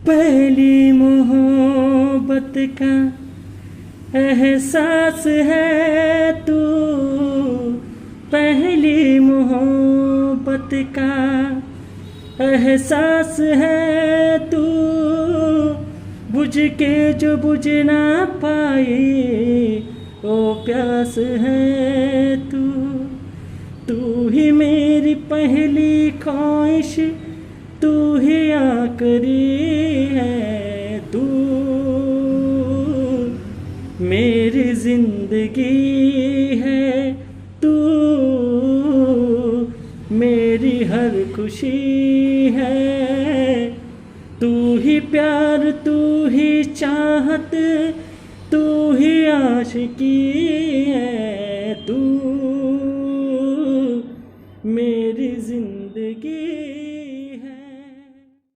पहली मोहब्बत का एहसास है तू, पहली मोहब्बत का एहसास है तू, बुझ के जो बुझ ना पाए ओ प्यास है तू। तू ही मेरी पहली ख्वाहिश, तू ही आखिरी है, तू मेरी जिंदगी है, तू मेरी हर खुशी है। तू ही प्यार, तू ही चाहत, तू ही आशिकी है, तू